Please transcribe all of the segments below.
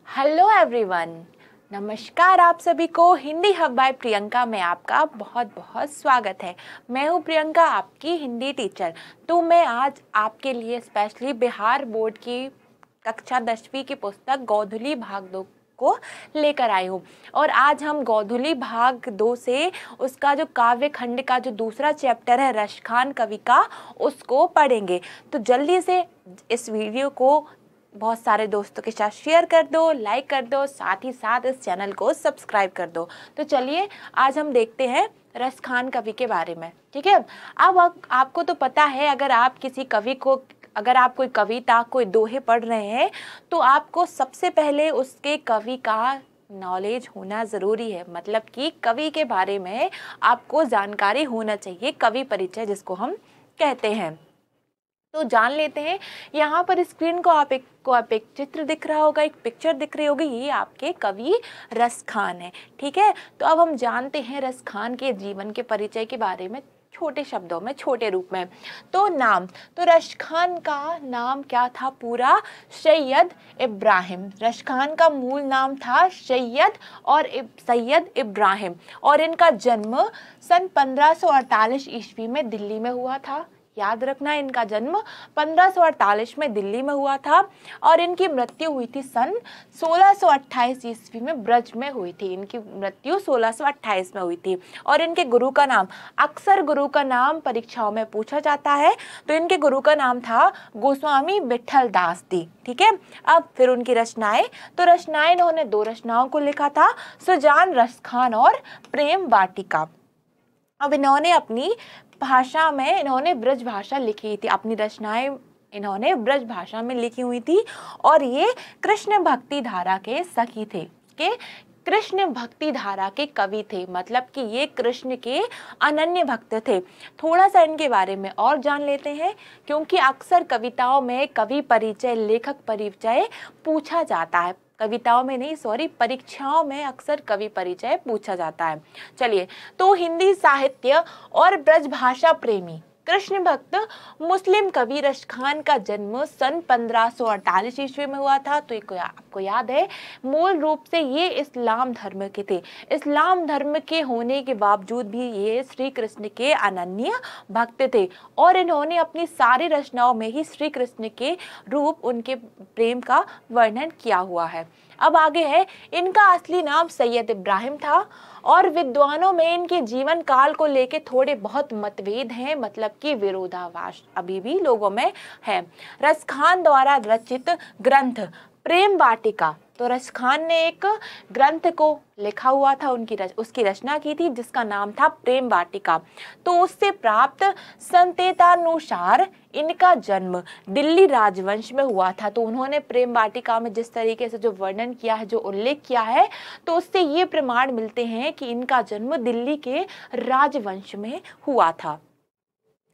Hello everyone, नमस्कार। आप सभी को हिंदी हब बाय प्रियंका में आपका बहुत बहुत स्वागत है। मैं हूं प्रियंका, आपकी हिंदी टीचर। तो मैं आज आपके लिए स्पेशली बिहार बोर्ड की कक्षा 10वीं की पुस्तक गोधुली भाग 2 को लेकर आई हूँ। और आज हम गोधुली भाग 2 से उसका जो काव्य खंड का जो दूसरा चैप्टर है रसखान कवि का, उसको पढ़ेंगे। तो जल्दी से इस वीडियो को बहुत सारे दोस्तों के साथ शेयर कर दो, लाइक कर दो, साथ ही साथ इस चैनल को सब्सक्राइब कर दो। तो चलिए आज हम देखते हैं रसखान कवि के बारे में, ठीक है। अब आपको तो पता है, अगर आप किसी कवि को, अगर आप कोई कविता, कोई दोहे पढ़ रहे हैं तो आपको सबसे पहले उसके कवि का नॉलेज होना ज़रूरी है। मतलब कि कवि के बारे में आपको जानकारी होना चाहिए, कवि परिचय जिसको हम कहते हैं। तो जान लेते हैं। यहाँ पर स्क्रीन को आप एक चित्र दिख रहा होगा, एक पिक्चर दिख रही होगी, ये आपके कवि रसखान है, ठीक है। तो अब हम जानते हैं रसखान के जीवन के परिचय के बारे में छोटे शब्दों में, छोटे रूप में। तो नाम, तो रसखान का नाम क्या था पूरा? सैयद इब्राहिम। रसखान का मूल नाम था सैयद इब्राहिम। और इनका जन्म सन 1548 ईस्वी में दिल्ली में हुआ था। याद रखना, इनका जन्म 1548 में दिल्ली में हुआ था और इनकी मृत्यु हुई थी सन 1628 ईस्वी में ब्रज में हुई थी। इनकी मृत्यु 1628 में हुई थी। और इनके गुरु का नाम, अक्सर गुरु का नाम परीक्षाओं में पूछा जाता है, तो इनके गुरु का नाम था गोस्वामी विठल दास जी, ठीक है। अब फिर उनकी रचनाएं, तो रचनाएं इन्होंने 2 रचनाओं को लिखा था, सुजान रसखान और प्रेम वाटिका। अब इन्होंने अपनी भाषा में, इन्होंने ब्रज भाषा लिखी थी, अपनी रचनाएं इन्होंने ब्रज भाषा में लिखी हुई थी। और ये कृष्ण भक्ति धारा के सखी थे, के कृष्ण भक्ति धारा के कवि थे। मतलब कि ये कृष्ण के अनन्य भक्त थे। थोड़ा सा इनके बारे में और जान लेते हैं, क्योंकि अक्सर कविताओं में कवि परिचय, लेखक परिचय पूछा जाता है। कविताओं में नहीं, सॉरी, परीक्षाओं में अक्सर कवि परिचय पूछा जाता है। चलिए, तो हिंदी साहित्य और ब्रज भाषा प्रेमी कृष्ण भक्त मुस्लिम कवि रसखान का जन्म सन 1548 ईस्वी में हुआ था। तो आपको याद है, मूल रूप से ये इस्लाम धर्म के थे। इस्लाम धर्म के होने के बावजूद भी ये श्री कृष्ण के अनन्य भक्त थे और इन्होंने अपनी सारी रचनाओं में ही श्री कृष्ण के रूप, उनके प्रेम का वर्णन किया हुआ है। अब आगे है, इनका असली नाम सैयद इब्राहिम था और विद्वानों में इनके जीवन काल को लेके थोड़े बहुत मतभेद हैं, मतलब कि विरोधाभास अभी भी लोगों में है। रसखान द्वारा रचित ग्रंथ प्रेम वाटिका, तो रसखान ने एक ग्रंथ को लिखा हुआ था, उसकी रचना की थी जिसका नाम था प्रेम वाटिका। तो उससे प्राप्त संकेतानुसार इनका जन्म दिल्ली राजवंश में हुआ था। तो उन्होंने प्रेम वाटिका में जिस तरीके से जो वर्णन किया है, जो उल्लेख किया है, तो उससे ये प्रमाण मिलते हैं कि इनका जन्म दिल्ली के राजवंश में हुआ था।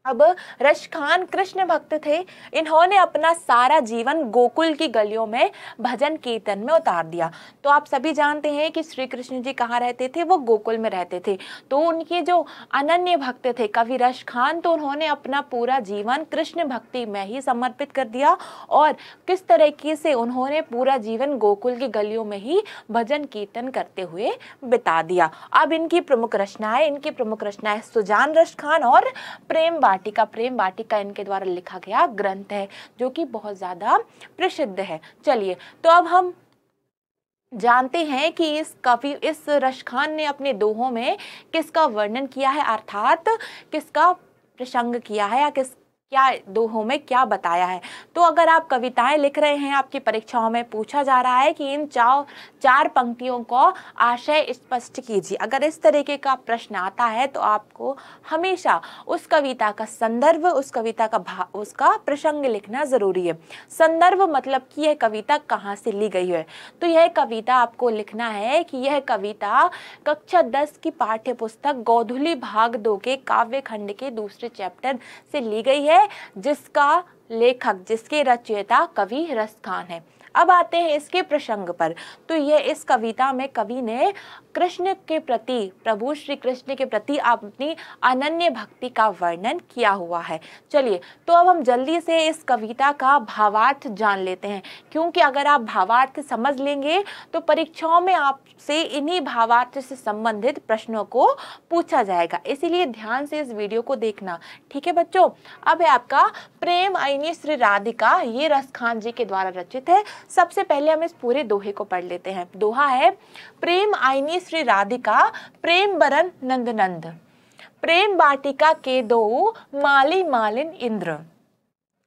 अब रसखान कृष्ण भक्त थे। इन्होंने अपना सारा जीवन गोकुल की गलियों में भजन कीर्तन में उतार दिया। तो आप सभी जानते हैं कि श्री कृष्ण जी कहाँ रहते थे? वो गोकुल में रहते थे। तो उनके जो अनन्य भक्त थे कवि रसखान, तो उन्होंने अपना पूरा जीवन कृष्ण भक्ति में ही समर्पित कर दिया। और किस तरीके से उन्होंने पूरा जीवन गोकुल की गलियों में ही भजन कीर्तन करते हुए बिता दिया। अब इनकी प्रमुख रचनाएं सुजान रसखान और प्रेम वाटिका इनके द्वारा लिखा गया ग्रंथ है, जो कि बहुत ज्यादा प्रसिद्ध है। चलिए, तो अब हम जानते हैं कि इस रसखान ने अपने दोहों में किसका वर्णन किया है, अर्थात किसका प्रसंग किया है, या क्या दोहों में क्या बताया है। तो अगर आप कविताएं लिख रहे हैं, आपकी परीक्षाओं में पूछा जा रहा है कि इन 4 पंक्तियों को आशय स्पष्ट कीजिए। अगर इस तरीके का प्रश्न आता है तो आपको हमेशा उस कविता का संदर्भ, उस कविता का उसका प्रसंग लिखना जरूरी है। संदर्भ मतलब कि यह कविता कहाँ से ली गई है। तो यह कविता आपको लिखना है कि यह कविता कक्षा 10 की पाठ्य पुस्तक गोधुली भाग 2 के काव्य खंड के दूसरे चैप्टर से ली गई है, जिसका लेखक, जिसके रचयिता कवि रसखान है। अब आते हैं इसके प्रसंग पर। तो यह इस कविता में कवि ने कृष्ण के प्रति, प्रभु श्री कृष्ण के प्रति अपनी अनन्य भक्ति का वर्णन किया हुआ है। चलिए तो अब हम जल्दी से इस कविता का भावार्थ जान लेते हैं, क्योंकि अगर आप भावार्थ समझ लेंगे तो परीक्षाओं में आपसे इन्हीं भावार्थ से संबंधित प्रश्नों को पूछा जाएगा, इसीलिए ध्यान से इस वीडियो को देखना। ठीक है बच्चों, अब है आपका प्रेम आईनी श्री राधिका, ये रसखान जी के द्वारा रचित है। सबसे पहले हम इस पूरे दोहे को पढ़ लेते हैं। दोहा है, प्रेम आईनी श्री राधिका, प्रेम बरन नंद नंद, प्रेम बाटिका के दो माली मालिन इंद्र,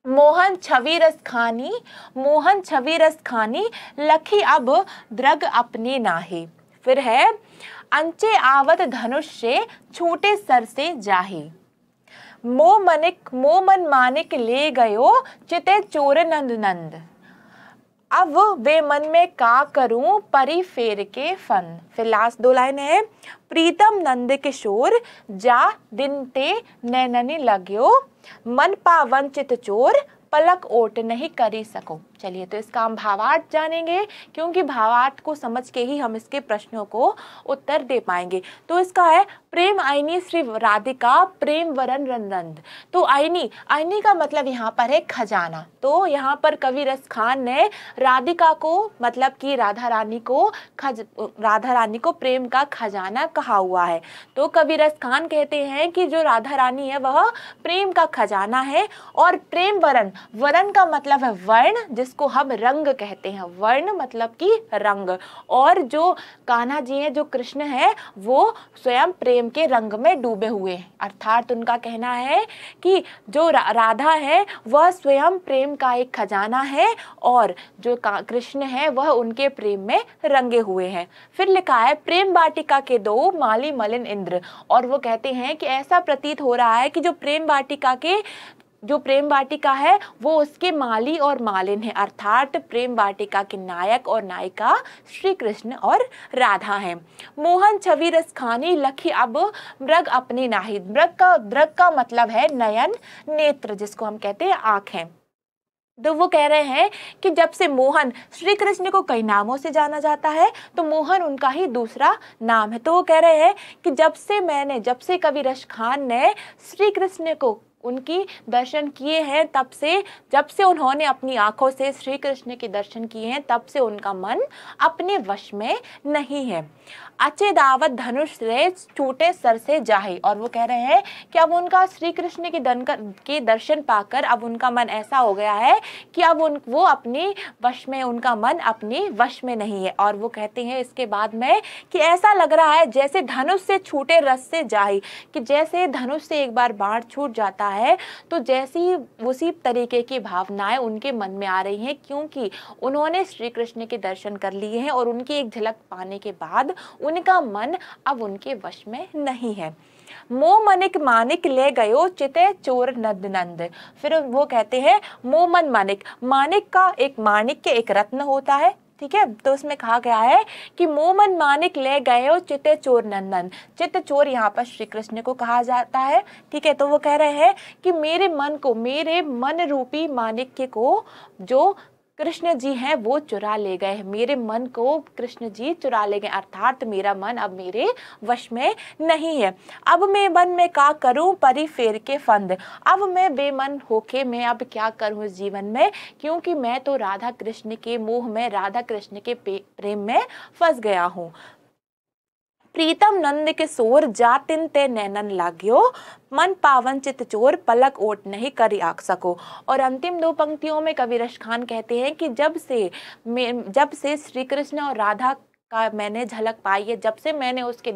मोहन छवि रस खानी, मोहन छवि रस खानी, लखी अब द्रग अपने नाहे। फिर है, अंचे आवत धनुष से छूटे सर से जाहे, मो मन मानिक ले गयो चिते चोर नंद नंद, अब वे मन में का करूं परी फेर के फन। फिर लास्ट दो लाइन है, प्रीतम नंद किशोर जा दिन ते नैननी लग्यो, मन पावन चित चोर पलक ओट नहीं करी सको। चलिए तो इसका हम भावार्थ जानेंगे, क्योंकि भावार्थ को समझ के ही हम इसके प्रश्नों को उत्तर दे पाएंगे। तो इसका है, प्रेम आईनी श्री राधिका, प्रेम वरन रंदंद। तो आईनी, आईनी का मतलब यहाँ पर है खजाना। तो यहाँ पर कवि रसखान ने राधिका को, मतलब कि राधा रानी को प्रेम का खजाना कहा हुआ है। तो कवि रसखान कहते हैं कि जो राधा रानी है वह प्रेम का खजाना है। और प्रेम वरन, वरन का मतलब है वर्ण, जिसको हम रंग कहते हैं। वर्ण मतलब कि रंग। और जो कान्हा जी हैं, जो कृष्ण है, वो स्वयं प्रेम के रंग में डूबे हुए हैं। अर्थात उनका कहना है कि जो राधा है वह स्वयं प्रेम का एक खजाना है, और जो कृष्ण है वह उनके प्रेम में रंगे हुए हैं। फिर लिखा है, प्रेम वाटिका के दो माली मलिन इंद्र। और वो कहते हैं कि ऐसा प्रतीत हो रहा है कि जो प्रेम वाटिका है वो उसके माली और मालिन है, अर्थात प्रेम वाटिका के नायक और नायिका श्री कृष्ण और राधा हैं। मोहन छवि रस खानी, लखी अब मृग अपने नाहि। मृग का मतलब है नयन, नेत्र, जिसको हम कहते हैं आंखें। तो वो कह रहे हैं कि जब से मोहन, श्री कृष्ण को कई नामों से जाना जाता है, तो मोहन उनका ही दूसरा नाम है। तो वो कह रहे हैं कि जब से कवि रसखान ने श्री कृष्ण को उनकी दर्शन किए हैं, जब से उन्होंने अपनी आंखों से श्री कृष्ण के दर्शन किए हैं, तब से उनका मन अपने वश में नहीं है। अचे दावत धनुष से छूटे सर से जाहे। और वो कह रहे हैं कि अब उनका श्री कृष्ण के दर्शन पाकर अब उनका मन ऐसा हो गया है कि अब वो अपने वश में, उनका मन अपने वश में नहीं है। और वो कहते हैं इसके बाद में कि ऐसा लग रहा है जैसे धनुष से छूटे रस से जाहे, कि जैसे धनुष से एक बार बाण छूट जाता है, तो जैसी उसी तरीके की भावनाएं उनके मन में आ रही हैं, क्योंकि उन्होंने श्री कृष्ण के दर्शन कर लिए हैं और उनकी एक झलक पाने के बाद उनका मन अब उनके वश में नहीं है। मो मनिक मानिक ले गयो चिते चोर नंद नंद। फिर वो कहते हैं मो मन मानिक, मानिक के एक रत्न होता है, ठीक है। तो उसमें कहा गया है कि मोमन मानिक ले गए चित्ते चोर नंदन। चित्त चोर यहाँ पर श्री कृष्ण को कहा जाता है, ठीक है। तो वो कह रहे हैं कि मेरे मन रूपी मानिक्य को जो कृष्ण जी हैं वो चुरा ले गए, मेरे मन को कृष्ण जी चुरा ले गए, अर्थात मेरा मन अब मेरे वश में नहीं है। अब मैं मन में का करूं परी फेर के फंद। अब मैं बेमन होके मैं अब क्या करूं इस जीवन में, क्योंकि मैं तो राधा कृष्ण के मोह में, राधा कृष्ण के प्रेम में फंस गया हूं। प्रीतम नंद के सोर जातिन ते नैनन लाग्यो, मन पावन चित चोर पलक ओट नहीं कर आक सको। और अंतिम दो पंक्तियों में कवि रसखान कहते हैं कि जब से श्री कृष्ण और राधा का मैंने झलक पाई है, जब से मैंने उनके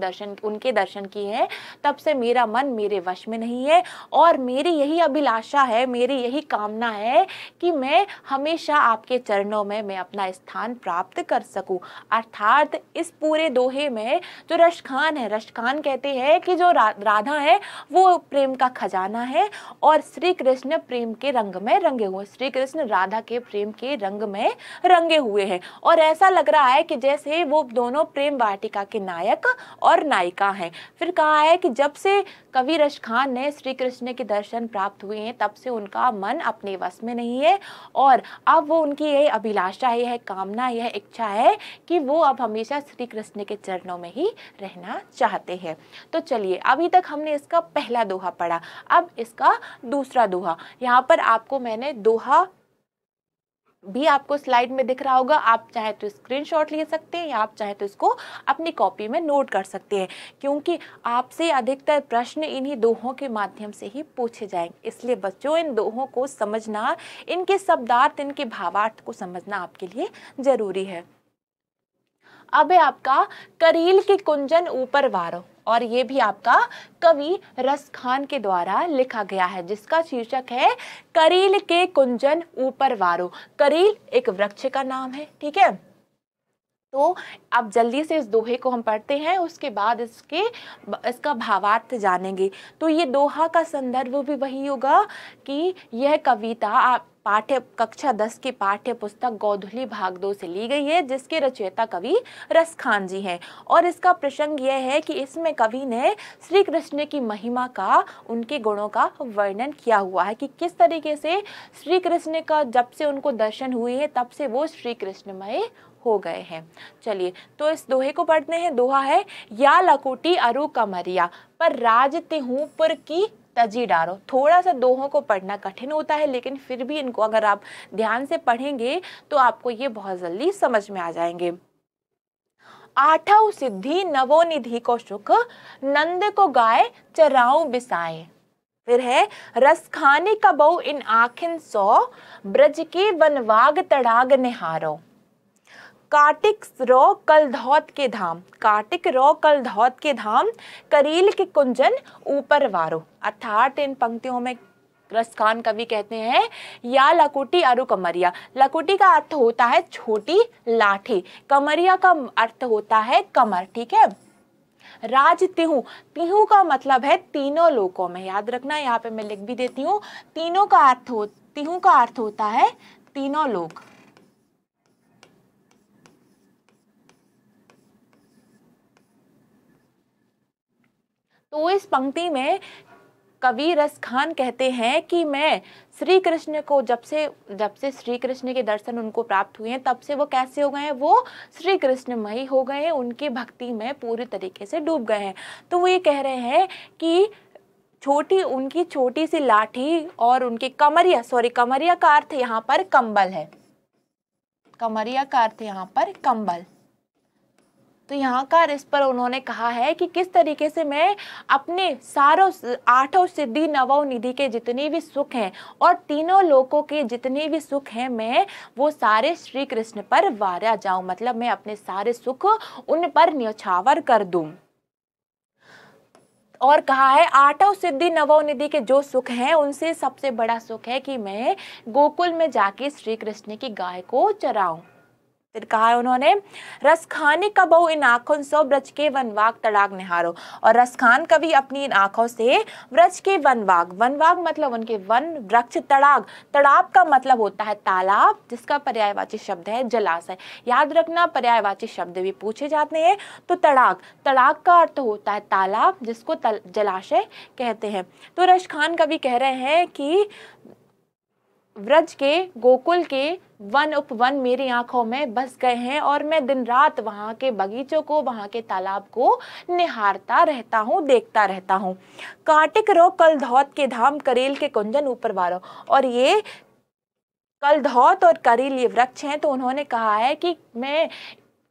दर्शन किए हैं, तब से मेरा मन मेरे वश में नहीं है। और मेरी यही अभिलाषा है, मेरी यही कामना है कि मैं हमेशा आपके चरणों में मैं अपना स्थान प्राप्त कर सकूं। अर्थात इस पूरे दोहे में जो रसखान है, रसखान कहते हैं कि जो राधा है वो प्रेम का खजाना है और श्री कृष्ण प्रेम के रंग में रंगे हुए, श्री कृष्ण राधा के प्रेम के रंग में रंगे हुए हैं। और ऐसा लग रहा है कि जैसे वो वो दोनों प्रेम वाटिका के नायक और नायिका हैं। फिर कहा है कि जब से कवि रश खान ने श्री कृष्ण के दर्शन प्राप्त हुए हैं तब से उनका मन अपने वश में नहीं है और अब वो उनकी यह अभिलाषा है, यह कामना, यह इच्छा है कि वो अब हमेशा श्री कृष्ण के चरणों में ही रहना चाहते हैं। तो चलिए, अभी तक हमने इसका पहला दोहा पढ़ा, अब इसका दूसरा दोहा। यहाँ पर आपको मैंने दोहा भी आपको स्लाइड में दिख रहा होगा, आप चाहे तो स्क्रीनशॉट ले सकते हैं या आप चाहे तो इसको अपनी कॉपी में नोट कर सकते हैं, क्योंकि आपसे अधिकतर प्रश्न इन्हीं दोहों के माध्यम से ही पूछे जाएंगे। इसलिए बच्चों, इन दोहों को समझना, इनके शब्दार्थ, इनके भावार्थ को समझना आपके लिए जरूरी है। अब है आपका करील के कुंजन ऊपर वारो, और ये भी आपका कवि रस खान के द्वारा लिखा गया है, जिसका शीर्षक है करील के कुंजन ऊपर वारो। करील एक वृक्ष का नाम है, ठीक है। तो अब जल्दी से इस दोहे को हम पढ़ते हैं, उसके बाद इसका भावार्थ जानेंगे। तो ये दोहा का संदर्भ भी वही होगा कि यह कविता पाठ्य कक्षा 10 की पाठ्य पुस्तक गोधुली भाग 2 से ली गई है, जिसके रचयिता कवि रस खान जी हैं। और इसका प्रसंग यह है कि इसमें कवि ने श्री कृष्ण की महिमा का, उनके गुणों का वर्णन किया हुआ है कि किस तरीके से श्री कृष्ण का जब से उनको दर्शन हुए हैं तब से वो श्री कृष्णमय हो गए हैं। चलिए, तो इस दोहे को पढ़ते हैं। दोहा है, या लकुटी अरु कमरिया पर राजते हूँ पुर की तजी डारो। थोड़ा सा दोहों को पढ़ना कठिन होता है, लेकिन फिर भी इनको अगर आप ध्यान से पढ़ेंगे तो आपको ये बहुत जल्दी समझ में आ जाएंगे। आठव सिद्धि नवो निधि को सुख, नंद को गाय चराऊ बिसाए। फिर है, रस खाने का बहु इन आखिन सो, ब्रज के वनवाग तड़ाग निहारो। काटिक रो कलधौत के धाम, काटिक रो कलधौत के धाम, करील के कुंजन ऊपर वारो। अर्थात इन पंक्तियों में रस खान कवि कहते हैं, या लकुटी अरु कमरिया। लकुटी का अर्थ होता है छोटी लाठी, कमरिया का अर्थ होता है कमर, ठीक है। राज तिहु, तिहु का मतलब है तीनों लोकों में, याद रखना, यहाँ पे मैं लिख भी देती हूँ। तीनों का अर्थ तिहु का अर्थ होता है तीनों लोक। तो इस पंक्ति में कवि रस खान कहते हैं कि मैं श्री कृष्ण को जब से श्री कृष्ण के दर्शन उनको प्राप्त हुए हैं तब से वो कैसे हो गए हैं, वो श्री कृष्णमयी हो गए हैं, उनकी भक्ति में पूरी तरीके से डूब गए हैं। तो वो ये कह रहे हैं कि उनकी छोटी सी लाठी और उनकी कमरिया का अर्थ यहाँ पर कंबल है, कमरिया का अर्थ यहाँ पर कंबल। तो यहाँ का इस पर उन्होंने कहा है कि किस तरीके से मैं अपने आठों सिद्धि नवों निधि के जितने भी सुख हैं और तीनों लोकों के जितने भी सुख हैं, मैं वो सारे श्री कृष्ण पर वारा जाऊं, मतलब मैं अपने सारे सुख उन पर न्यौछावर कर दूं। और कहा है, आठों सिद्धि नवों निधि के जो सुख हैं उनसे सबसे बड़ा सुख है कि मैं गोकुल में जाके श्री कृष्ण की गाय को चराऊं। फिर कहा है उन्होंने, रस खाने का बहु इन आंखों से ब्रज के वनवाग तड़ाग निहारो। और रस खान कवि अपनी इन आंखों से ब्रज के वनवाग मतलब उनके वन वृक्ष, तड़ाब का मतलब होता है तालाब, जिसका पर्यायवाची शब्द है जलाशय। याद रखना, पर्यायवाची शब्द भी पूछे जाते हैं। तो तड़ाग का अर्थ होता है तालाब, जिसको जलाशय कहते हैं। तो रस खान कवि कह रहे हैं कि व्रज के, गोकुल के वन उपवन मेरी आंखों में बस गए हैं और मैं दिन रात वहां के बगीचों को, वहां के तालाब को निहारता रहता हूँ, देखता रहता हूँ। काटिक रो कलधौत के धाम, करील के कुंजन ऊपर वारो। और ये कलधौत और करील ये वृक्ष हैं। तो उन्होंने कहा है कि मैं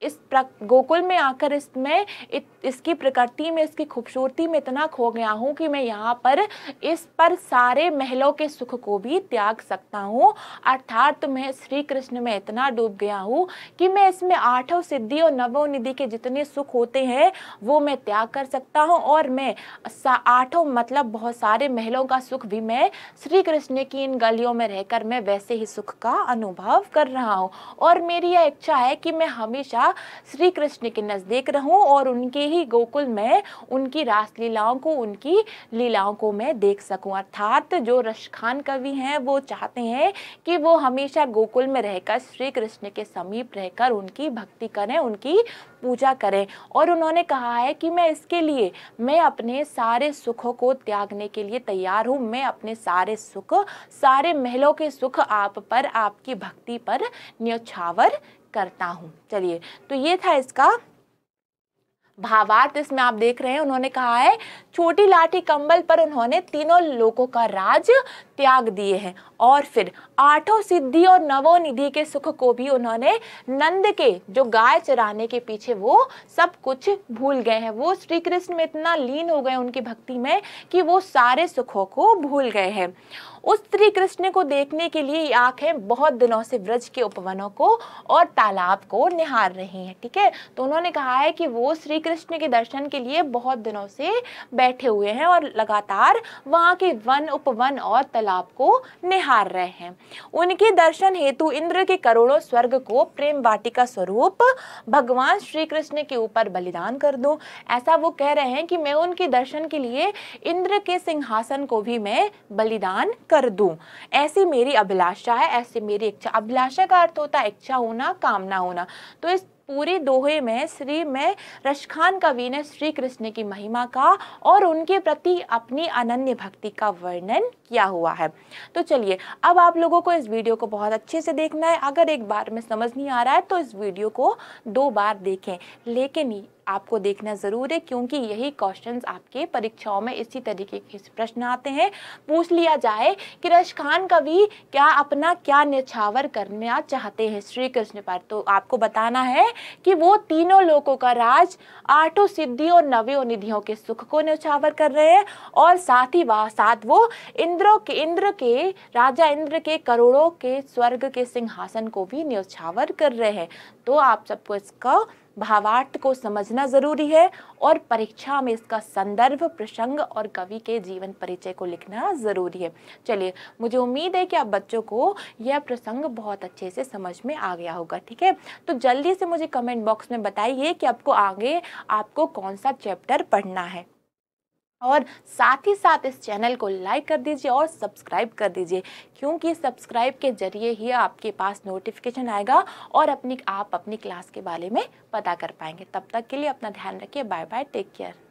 इस गोकुल में आकर इसकी प्रकृति में, इसकी खूबसूरती में इतना खो गया हूँ कि मैं यहाँ पर इस पर सारे महलों के सुख को भी त्याग सकता हूँ। अर्थात मैं श्री कृष्ण में इतना डूब गया हूँ कि मैं इसमें आठों सिद्धि और नवों निधि के जितने सुख होते हैं वो मैं त्याग कर सकता हूँ, और मैं आठों मतलब बहुत सारे महलों का सुख भी मैं श्री कृष्ण की इन गलियों में रहकर मैं वैसे ही सुख का अनुभव कर रहा हूँ। और मेरी यह इच्छा है कि मैं हमेशा हमेशा श्री कृष्ण के नज़दीक रहूं और उनके ही गोकुल में उनकी रासलीलाओं को, उनकी लीलाओं को मैं देख सकूं। अर्थात जो रसखान कवि हैं वो चाहते हैं कि वो हमेशा गोकुल में रहकर श्री कृष्ण के समीप रहकर उनकी भक्ति करें, उनकी पूजा करें। और उन्होंने कहा है कि मैं इसके लिए मैं अपने सारे सुखों को त्यागने के लिए तैयार हूँ। मैं अपने सारे सुख, सारे महलों के सुख आप पर, आपकी भक्ति पर न्यौछावर करता हूँ। चलिए, तो ये था इसका भावार्थ। इसमें आप देख रहे हैं उन्होंने कहा है छोटी लाठी कंबल पर उन्होंने तीनों लोकों का राज त्याग दिए हैं और फिर आठों सिद्धि और नवों निधि के सुख को भी उन्होंने नंद के जो गाय चराने के पीछे वो सब कुछ भूल गए हैं। वो श्री कृष्ण में इतना लीन हो गए उनकी भक्ति में कि वो सारे सुखों को भूल गए हैं। उस श्री कृष्ण को देखने के लिए आंखें बहुत दिनों से ब्रज के उपवनों को और तालाब को निहार रही हैं। ठीक है, तो उन्होंने कहा है कि वो श्री कृष्ण के दर्शन के लिए बहुत दिनों से बैठे हुए हैं और लगातार वहां के वन, उपवन और तालाब को निहार रहे हैं। उनके दर्शन हेतु इंद्र के करोड़ों स्वर्ग को प्रेम वाटिका स्वरूप भगवान श्री कृष्ण के ऊपर बलिदान कर दूं। ऐसा वो कह रहे हैं कि मैं उनके दर्शन के लिए इंद्र के सिंहासन को भी मैं बलिदान कर दूं। ऐसी मेरी अभिलाषा है, ऐसी मेरी इच्छा। अभिलाषा का अर्थ होता है इच्छा होना, कामना होना। तो इस पूरे दोहे में रसखान कवि ने श्री कृष्ण की महिमा का और उनके प्रति अपनी अनन्य भक्ति का वर्णन किया हुआ है। तो चलिए, अब आप लोगों को इस वीडियो को बहुत अच्छे से देखना है। अगर एक बार में समझ नहीं आ रहा है तो इस वीडियो को 2 बार देखें, लेकिन आपको देखना जरूर है क्योंकि यही क्वेश्चंस आपके परीक्षाओं में इसी तरीके के प्रश्न आते हैं। पूछ लिया जाए कि रसखान कवि क्या न्यौछावर करना चाहते हैं श्री कृष्ण पर, तो आपको बताना है कि वो तीनों लोकों का राज, आठों सिद्धि और नवों निधियों के सुख को न्यौछावर कर रहे हैं और साथ वो इंद्र के राजा इंद्र के करोड़ों के स्वर्ग के सिंहासन को भी न्यौछावर कर रहे हैं। तो आप सबको इसका भावार्थ को समझना जरूरी है और परीक्षा में इसका संदर्भ, प्रसंग और कवि के जीवन परिचय को लिखना जरूरी है। चलिए, मुझे उम्मीद है कि आप बच्चों को यह प्रसंग बहुत अच्छे से समझ में आ गया होगा। ठीक है, तो जल्दी से मुझे कमेंट बॉक्स में बताइए कि आपको आगे कौन सा चैप्टर पढ़ना है और साथ ही साथ इस चैनल को लाइक कर दीजिए और सब्सक्राइब कर दीजिए, क्योंकि सब्सक्राइब के जरिए ही आपके पास नोटिफिकेशन आएगा और आप अपनी क्लास के बारे में पता कर पाएंगे। तब तक के लिए अपना ध्यान रखिए। Bye bye, take care.